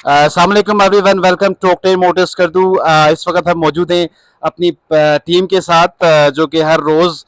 अस्सलाम वालेकुम everyone, welcome to Octane Motors Kardu. इस वक्त हम मौजूद हैं अपनी टीम के साथ, जो कि हर रोज़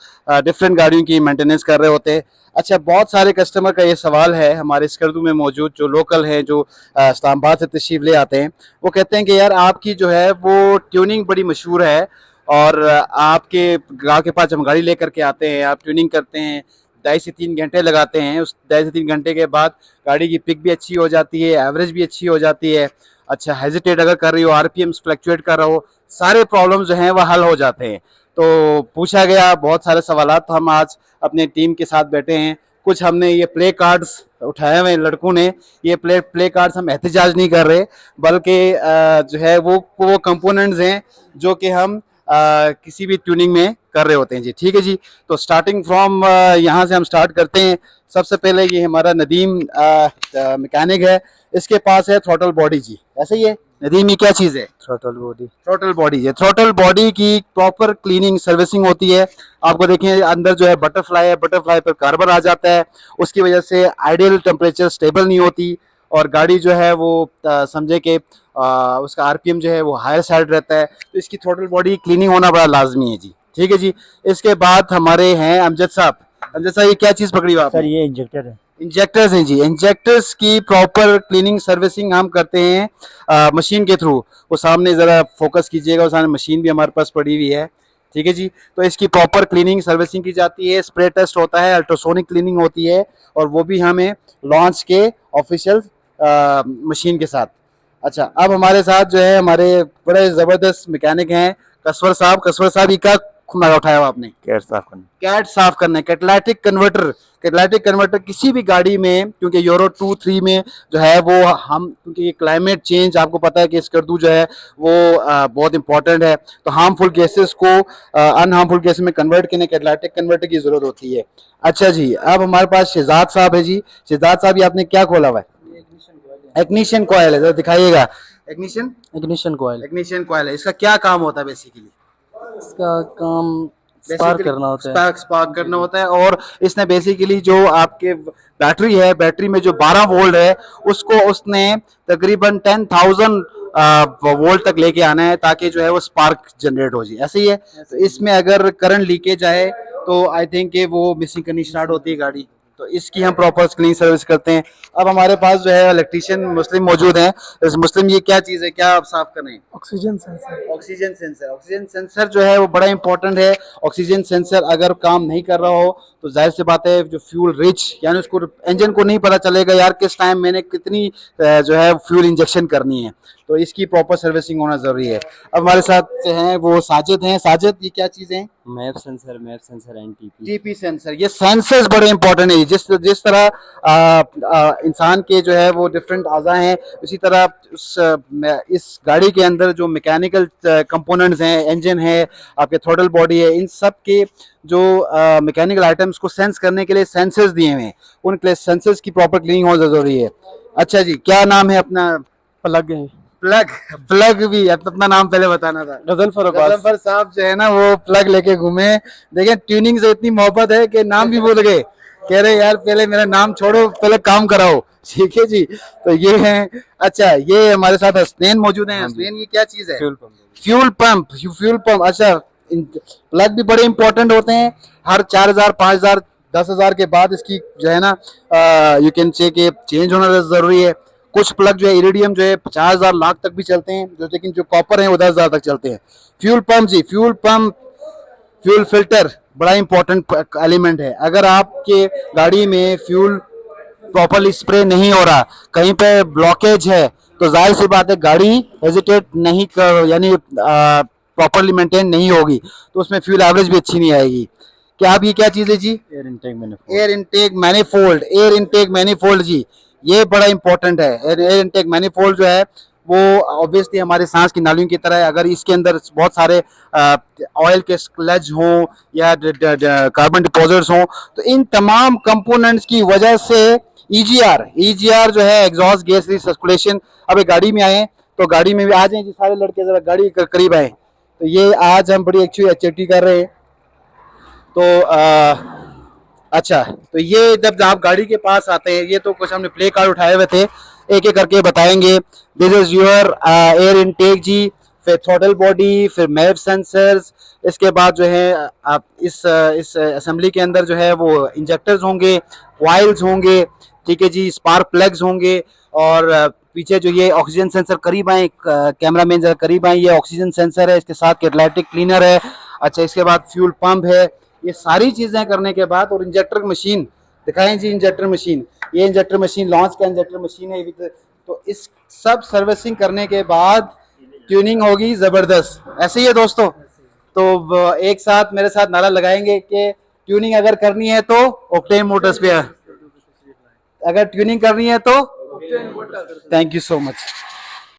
डिफरेंट गाड़ियों की मेंटेनेंस कर रहे होते हैं। अच्छा, बहुत सारे कस्टमर का ये सवाल है हमारे स्कर्दू में मौजूद जो लोकल हैं, जो इस्लामाबाद से तशरीफ़ ले आते हैं। वो कहते हैं कि यार आपकी जो है वो ट्यूनिंग बड़ी मशहूर है, और आपके गाँव के पास जब हम गाड़ी लेकर के आते हैं, आप ट्यूनिंग करते हैं, 2.5 से 3 घंटे लगाते हैं। उस 2.5 से 3 घंटे के बाद गाड़ी की पिक भी अच्छी हो जाती है, एवरेज भी अच्छी हो जाती है। अच्छा, हेजिटेट अगर कर रही हो, आरपीएम फ्लक्चुएट कर रहा हो, सारे प्रॉब्लम जो हैं वह हल हो जाते हैं। तो पूछा गया बहुत सारे सवालात, तो हम आज अपने टीम के साथ बैठे हैं। कुछ हमने ये प्ले कार्ड्स उठाए हुए हैं लड़कों ने। ये प्ले कार्ड्स हम एहतजाज नहीं कर रहे, बल्कि जो है वो कंपोनेंट्स हैं जो कि हम किसी भी ट्यूनिंग में कर रहे होते हैं जी। ठीक है जी, तो स्टार्टिंग फ्रॉम यहाँ से हम स्टार्ट करते हैं। सबसे पहले ये हमारा नदीम मैकेनिक है, इसके पास है थ्रोटल बॉडी जी। ऐसे ही है नदीम, ये क्या चीज़ है? Throttle body. थ्रोटल बॉडी है। थ्रोटल बॉडी की प्रॉपर क्लीनिंग सर्विसिंग होती है। आपको देखें अंदर जो है बटरफ्लाई है, बटरफ्लाई पर कार्बन आ जाता है, उसकी वजह से आइडियल टेम्परेचर स्टेबल नहीं होती, और गाड़ी जो है वो समझे कि उसका आरपीएम जो है वो हायर साइड रहता है। तो इसकी थ्रोटल बॉडी क्लीनिंग होना बड़ा लाजमी है जी। ठीक है जी। इसके बाद हमारे हैं अमजद साहब। अमजद साहब, ये क्या चीज़ पकड़ी हुई सर आपने? ये इंजेक्टर है। इंजेक्टर्स हैं जी। इंजेक्टर्स की प्रॉपर क्लीनिंग सर्विसिंग हम करते हैं मशीन के थ्रू। वो सामने ज़रा फोकस कीजिएगा, उस सामने मशीन भी हमारे पास पड़ी हुई है। ठीक है जी। तो इसकी प्रॉपर क्लीनिंग सर्विसिंग की जाती है, स्प्रे टेस्ट होता है, अल्ट्रासोनिक क्लीनिंग होती है, और वो भी हमें लॉन्च के ऑफिशियल मशीन के साथ। अच्छा, अब हमारे साथ जो है हमारे बड़े ज़बरदस्त मैकेनिक हैं कसवर साहब। कसवर साहब, ये क्या खुनारा उठाया हुआ आपने? कैट साफ करना। कैट साफ करना है, कैटलाइटिक कन्वर्टर। कैटलाइटिक कन्वर्टर किसी भी गाड़ी में, क्योंकि यूरो 2-3 में जो है वो हम, क्योंकि ये क्लाइमेट चेंज आपको पता है कि स्कर्दू जो है वो बहुत इंपॉर्टेंट है, तो हार्मफुल गैसेस को अनहार्मफुल गैस में कन्वर्ट करने कैटलाइटिक कन्वर्टर की जरूरत होती है। अच्छा जी, अब हमारे पास शहजाद साहब है जी। शहजाद साहब, ये आपने क्या खोला हुआ है? इग्निशन कॉयल है, जरा दिखाइएगा। Ignition ignition coil. Ignition coil है, इसका क्या काम होता है बेसिकली? इसका काम स्पार्क करना होता है। स्पार्क करना होता है, और इसने बेसिकली जो आपके बैटरी है, बैटरी में जो 12 वोल्ट है, उसको उसने तकरीबन 10,000 वोल्ट तक लेके आना है, ताकि जो है वो स्पार्क जनरेट हो जाए। ऐसे ही है। तो इसमें अगर करंट लीकेज आए तो आई थिंक वो मिसिंग करनी स्टार्ट होती है गाड़ी। तो इसकी हम प्रॉपर क्लीन सर्विस करते हैं। अब हमारे पास जो है इलेक्ट्रीशियन मुस्लिम मौजूद हैं। इस मुस्लिम, ये क्या चीज़ है, क्या आप साफ कर रहे हैं? Oxygen sensor. Oxygen sensor. Oxygen sensor जो है वो बड़ा इंपॉर्टेंट है। ऑक्सीजन सेंसर अगर काम नहीं कर रहा हो तो जाहिर सी बात है जो फ्यूल रिच, यानी उसको इंजन को नहीं पता चलेगा यार किस टाइम मैंने कितनी जो है फ्यूल इंजेक्शन करनी है। तो इसकी प्रॉपर सर्विसिंग होना जरूरी है। अब हमारे साथ हैं वो साजिद हैं। साजिद, ये क्या चीज़ है? Map sensor NTP. TP sensor. ये सेंसर्स बड़े इंपॉर्टेंट है। जिस जिस तरह इंसान के जो है वो डिफरेंट अज़ा हैं, उसी तरह इस गाड़ी के अंदर जो मैकेनिकल कंपोनेंट्स हैं, इंजन है, आपके थ्रोटल बॉडी है, इन सब के जो मैकेनिकल आइटम्स को सेंस करने के लिए सेंसर्स दिए हुए हैं, उनके लिए सेंसर्स की प्रॉपर क्लीनिंग होना जरूरी है। अच्छा जी, क्या नाम है अपना? प्लग है। प्लग। प्लग भी अपना नाम पहले बताना था। गजलफर गजलफर साहब जो है ना वो प्लग लेके घूमे। देखें, ट्यूनिंग से इतनी मोहब्बत है कि नाम भी भूल गए। कह रहे यार पहले मेरा नाम छोड़ो, पहले काम कराओ। ठीक है जी। तो ये है। अच्छा, ये हमारे साथ हसनैन मौजूद हैं। हसनैन, ये क्या चीज है? Fuel pump. Fuel pump. Fuel pump. अच्छा, प्लग भी बड़े इंपॉर्टेंट होते हैं। हर 4,000, 5,000, 10,000 के बाद इसकी जो है ना यू कैन से कि चेंज होना जरूरी है। कुछ प्लग जो है इरिडियम जो है 50,000 लाख तक भी चलते हैं, जो लेकिन जो कॉपर है वो 10,000 तक चलते हैं। फ्यूल पंप जी। फ्यूल पंप, फ्यूल फिल्टर बड़ा इंपॉर्टेंट एलिमेंट है। अगर आपके गाड़ी में फ्यूल प्रॉपरली स्प्रे नहीं हो रहा, कहीं पे ब्लॉकेज है, तो जाहिर सी बात है गाड़ी हेजिटेट नहीं कर, यानी प्रॉपरली मेंटेन नहीं होगी, तो उसमें फ्यूल एवरेज भी अच्छी नहीं आएगी। क्या आप, ये क्या चीज़ है जी? Air intake manifold. Air intake manifold. Air intake manifold जी, ये बड़ा इंपॉर्टेंट है। एयर इनटेक मैनिफोल्ड जो है वो ऑब्वियसली हमारे सांस की नालियों की तरह है। अगर इसके अंदर बहुत सारे ऑयल के स्लज हों या कार्बन डिपॉजिट्स हों, तो इन तमाम कंपोनेंट्स की वजह से ईजीआर जो है एग्जॉस्ट गैस सर्कुलेशन। अब एक गाड़ी में आए तो गाड़ी में भी आ जाए जी, सारे लड़के जरा गाड़ी करीब आए। तो ये आज हम बड़ी अच्छी एक्टिविटी कर रहे हैं। तो अच्छा, तो ये जब आप गाड़ी के पास आते हैं, ये तो कुछ हमने प्ले कार्ड उठाए हुए थे, एक एक करके बताएंगे। This is your air intake जी, फिर थ्रॉटल बॉडी, फिर मैप सेंसर्स, इसके बाद जो है आप इस असेंबली के अंदर जो है वो इंजेक्टर्स होंगे, कॉइल्स होंगे, ठीक है जी, स्पार्क प्लग्स होंगे, और पीछे जो ये ऑक्सीजन सेंसर, करीब आए कैमरा मैन जरा करीब आए, ये ऑक्सीजन सेंसर है, इसके साथ कैटालिटिक क्लीनर है। अच्छा, इसके बाद फ्यूल पंप है। ये सारी चीजें करने के बाद, और इंजेक्टर मशीन दिखाएं जी, इंजेक्टर मशीन, ये इंजेक्टर मशीन लॉन्च का इंजेक्टर मशीन है। तो इस सब सर्विसिंग करने के बाद ट्यूनिंग होगी जबरदस्त। ऐसे ही है दोस्तों। तो एक साथ मेरे साथ नारा लगाएंगे कि ट्यूनिंग अगर करनी है तो ऑक्टेन मोटर्स पे, अगर ट्यूनिंग करनी है तो। Thank you so much.